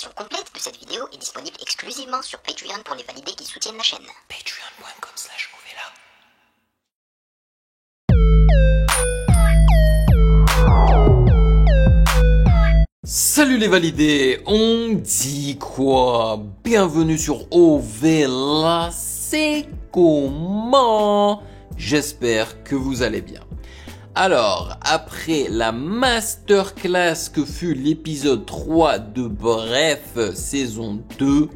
version complète de cette vidéo est disponible exclusivement sur Patreon pour les validés qui soutiennent la chaîne. Patreon.com/Ovela. Salut les validés, on dit quoi? Bienvenue sur Ovela, c'est comment? J'espère que vous allez bien. Alors, après la masterclass que fut l'épisode 3 de Bref, saison 2,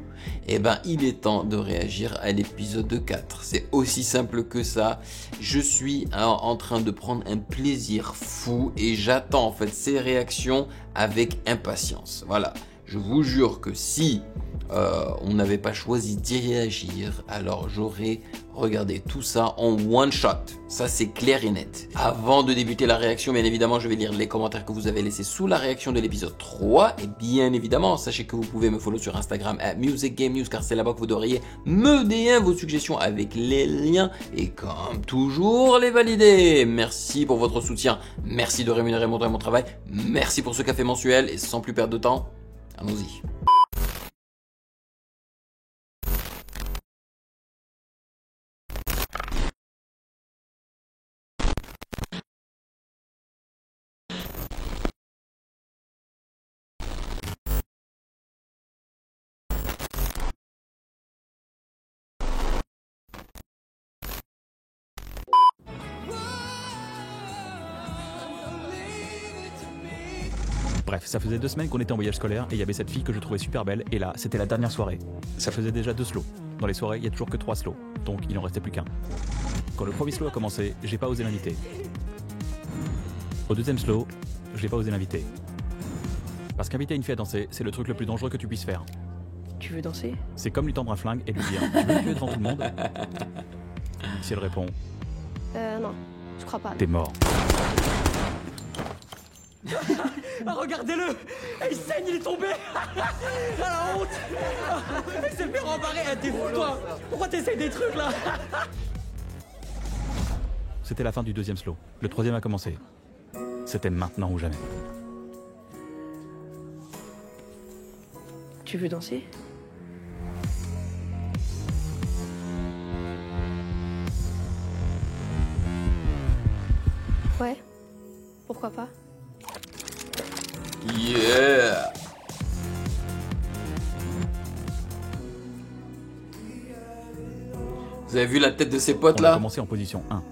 eh ben, il est temps de réagir à l'épisode 4. C'est aussi simple que ça. Je suis en train de prendre un plaisir fou et j'attends en fait ces réactions avec impatience. Voilà, je vous jure que si on n'avait pas choisi d'y réagir, alors j'aurais regardé tout ça en one shot. Ça c'est clair et net. Avant de débuter la réaction, bien évidemment, je vais lire les commentaires que vous avez laissés sous la réaction de l'épisode 3. Et bien évidemment, sachez que vous pouvez me follow sur Instagram @musicgamenews car c'est là-bas que vous devriez me DM vos suggestions avec les liens. Et comme toujours, les validés, merci pour votre soutien. Merci de rémunérer mon travail. Merci pour ce café mensuel. Et sans plus perdre de temps, allons-y. Bref, ça faisait 2 semaines qu'on était en voyage scolaire et il y avait cette fille que je trouvais super belle et là, c'était la dernière soirée. Ça faisait déjà 2 slows. Dans les soirées, il y a toujours que 3 slows, donc il en restait plus qu'un. Quand le premier slow a commencé, j'ai pas osé l'inviter. Au deuxième slow, j'ai pas osé l'inviter. Parce qu'inviter une fille à danser, c'est le truc le plus dangereux que tu puisses faire. Tu veux danser? C'est comme lui tendre un flingue et lui dire « Tu veux me tuer devant tout le monde ?» Si elle répond Non, je crois pas. « T'es mort ». Ah, regardez-le! Il saigne, il est tombé! Ah, la honte! Il s'est fait rembarrer! T'es fou, toi! Pourquoi t'essayes des trucs, là? C'était la fin du deuxième slow. Le troisième a commencé. C'était maintenant ou jamais. Tu veux danser? Ouais, pourquoi pas? Yeah! Vous avez vu la tête de ses potes On a là? commencé en position 1.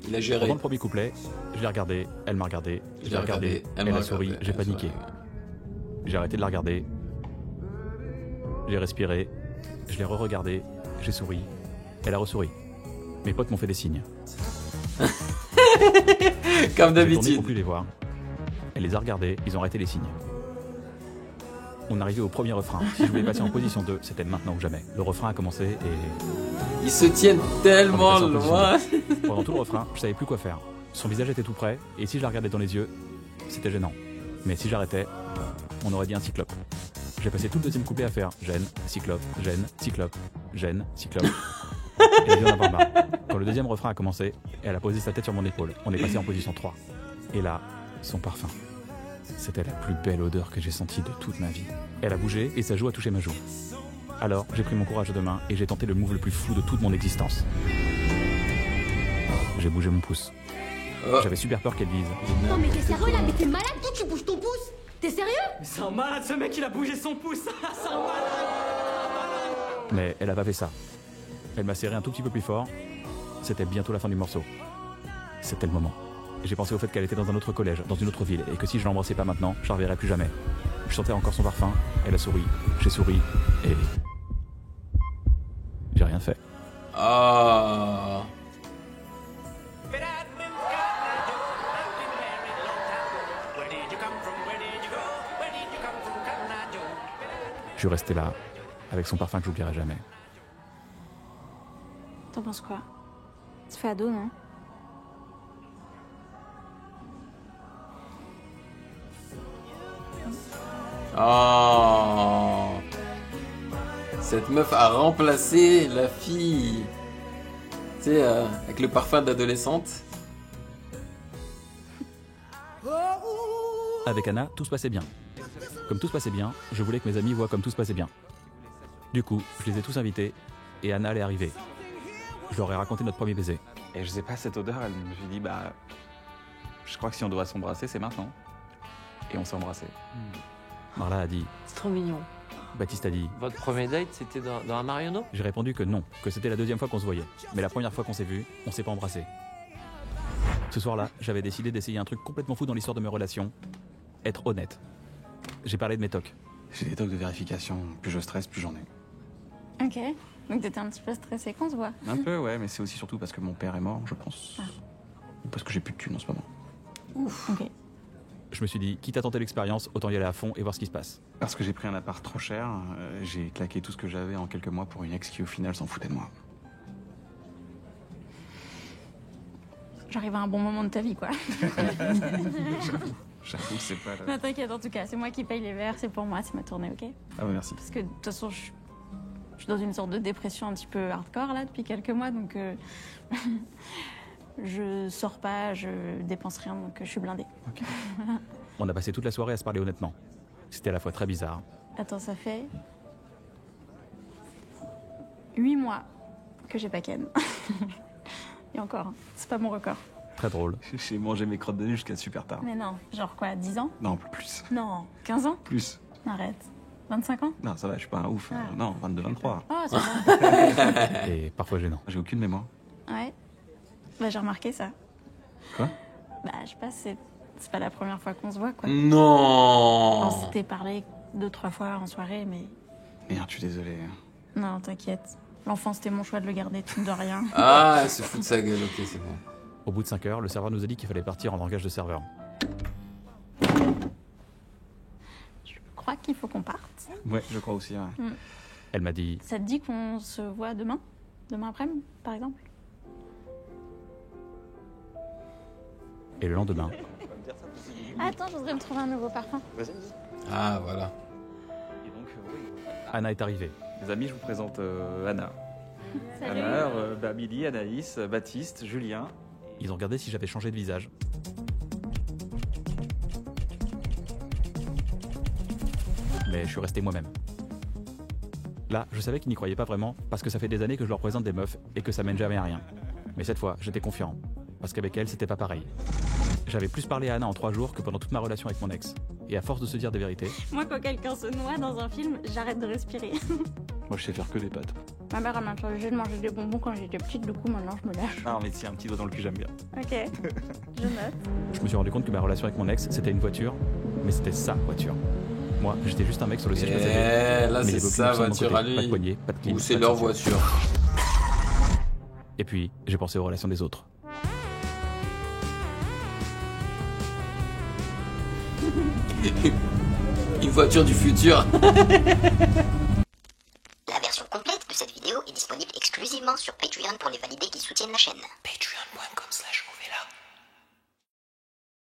Il a géré. Pendant le premier couplet, je l'ai regardé, elle m'a regardé, je l'ai regardé, elle a souri, j'ai paniqué. J'ai arrêté de la regarder. J'ai respiré, je l'ai re-regardé, j'ai souri, elle a ressouri. Mes potes m'ont fait des signes. Comme J'ai tourné d'habitude. pour plus les voir. Elle les a regardés, ils ont arrêté les signes. On arrivait au premier refrain. Si je voulais passer en position 2, c'était maintenant ou jamais. Le refrain a commencé et... Ils se tiennent tellement On est passé en loin. Pendant tout le refrain, je savais plus quoi faire. Son visage était tout près, et si je la regardais dans les yeux, c'était gênant. Mais si j'arrêtais, on aurait dit un cyclope. J'ai passé tout le deuxième couplet à faire gêne, cyclope, gêne, cyclope, gêne, cyclope. Et j'ai dû en avoir marre. Quand le deuxième refrain a commencé, elle a posé sa tête sur mon épaule. On est passé en position 3. Et là, son parfum. C'était la plus belle odeur que j'ai sentie de toute ma vie. Elle a bougé et sa joue a touché ma joue. Alors, j'ai pris mon courage à 2 mains et j'ai tenté le move le plus fou de toute mon existence. J'ai bougé mon pouce. J'avais super peur qu'elle dise Non mais t'es sérieux là? Mais t'es malade? Toi tu bouges ton pouce? T'es sérieux? Mais c'est un malade, ce mec, il a bougé son pouce! C'est un malade! mais elle a pas fait ça. Elle m'a serré un tout petit peu plus fort. C'était bientôt la fin du morceau. C'était le moment. J'ai pensé au fait qu'elle était dans un autre collège, dans une autre ville, et que si je l'embrassais pas maintenant, je la reverrais plus jamais. Je sentais encore son parfum, elle a souri, j'ai souri, et... j'ai rien fait. Ah. Je suis resté là, avec son parfum que j'oublierai jamais. T'en penses quoi? Ça fait ado, non? Oh. Cette meuf a remplacé la fille. Tu sais, avec le parfum d'adolescente. Avec Anna, tout se passait bien. Comme tout se passait bien, je voulais que mes amis voient comme tout se passait bien. Du coup, je les ai tous invités et Anna elle est arrivée. Je leur ai raconté notre premier baiser. Et je sais pas, cette odeur, elle me suis dit, bah, je crois que si on doit s'embrasser, c'est maintenant. Et on s'est embrassé. Marla a dit, C'est trop mignon. Baptiste a dit. Votre premier date, c'était dans un Marionneau? J'ai répondu que non, que c'était la deuxième fois qu'on se voyait. Mais la première fois qu'on s'est vu, on s'est pas embrassé. Ce soir-là, j'avais décidé d'essayer un truc complètement fou dans l'histoire de mes relations. Être honnête. J'ai parlé de mes tocs. J'ai des tocs de vérification. Plus je stresse, plus j'en ai. Ok. Donc t'étais un petit peu stressé qu'on se voit. Un peu, ouais, mais c'est aussi surtout parce que mon père est mort, je pense. Ou parce que j'ai plus de thunes en ce moment. Ouf. Ok. Je me suis dit, quitte à tenter l'expérience, autant y aller à fond et voir ce qui se passe. Parce que j'ai pris un appart trop cher, j'ai claqué tout ce que j'avais en quelques mois pour une ex qui au final s'en foutait de moi. J'arrive à un bon moment de ta vie, quoi. J'avoue que c'est pas Non, t'inquiète, en tout cas, c'est moi qui paye les verres, c'est pour moi, c'est ma tournée, ok? Ah bah merci. Parce que de toute façon, je suis dans une sorte de dépression un petit peu hardcore, là, depuis quelques mois, donc je sors pas, je dépense rien, donc je suis blindée. Okay. On a passé toute la soirée à se parler honnêtement. C'était à la fois très bizarre. Attends, ça fait 8 mois que j'ai pas ken. Et encore, hein, c'est pas mon record. Très drôle. J'ai mangé mes crottes de nez jusqu'à super tard. Mais non, genre quoi, 10 ans? Non, plus. Non, 15 ans? Plus. Arrête. 25 ans? Non, ça va, je suis pas un ouf. Non, 22, 23. Oh, c'est bon. Et parfois gênant. J'ai aucune mémoire. Ouais. Bah, j'ai remarqué ça. Quoi? Bah, je sais pas, c'est pas la première fois qu'on se voit, quoi. Non. On s'était parlé 2-3 fois en soirée, mais... Merde, je suis désolé. Non, t'inquiète. L'enfant, c'était mon choix de le garder, tu ne dois rien. Ah, elle se fout de sa gueule, ok, c'est bon. Au bout de 5 heures, le serveur nous a dit qu'il fallait partir en langage de serveur. Je crois qu'il faut qu'on parte. Ouais, je crois aussi, ouais. Elle m'a dit, Ça te dit qu'on se voit demain? Demain après-midi, par exemple? et le lendemain, Attends, je voudrais me trouver un nouveau parfum. Ah, voilà. Et donc, oui. Anna est arrivée. Les amis, je vous présente Anna. Salut. Anna, Billy, Anaïs, Baptiste, Julien. Ils ont regardé si j'avais changé de visage. Mais je suis resté moi-même. Là, je savais qu'ils n'y croyaient pas vraiment, parce que ça fait des années que je leur présente des meufs et que ça mène jamais à rien. Mais cette fois, j'étais confiant, parce qu'avec elle, c'était pas pareil. J'avais plus parlé à Anna en 3 jours que pendant toute ma relation avec mon ex. Et à force de se dire des vérités, Moi, quand quelqu'un se noie dans un film, j'arrête de respirer. Moi, je sais faire que des pâtes. Ma mère m'a introduit de manger des bonbons quand j'étais petite, du coup, maintenant, je me lâche. Ah, mais si, un petit doigt dans le cul, j'aime bien. Ok, je note. je me suis rendu compte que ma relation avec mon ex, c'était une voiture, mais c'était sa voiture. Moi, j'étais juste un mec sur le siège passager. Eh, là, Mais c'est il y avait aucune sa option de mon voiture côté. à lui. Pas de poignée, pas de clim, Ou pas c'est de leur ceinture. voiture. Et puis, j'ai pensé aux relations des autres. Une voiture du futur. La version complète de cette vidéo est disponible exclusivement sur Patreon pour les validés qui soutiennent la chaîne. Patreon.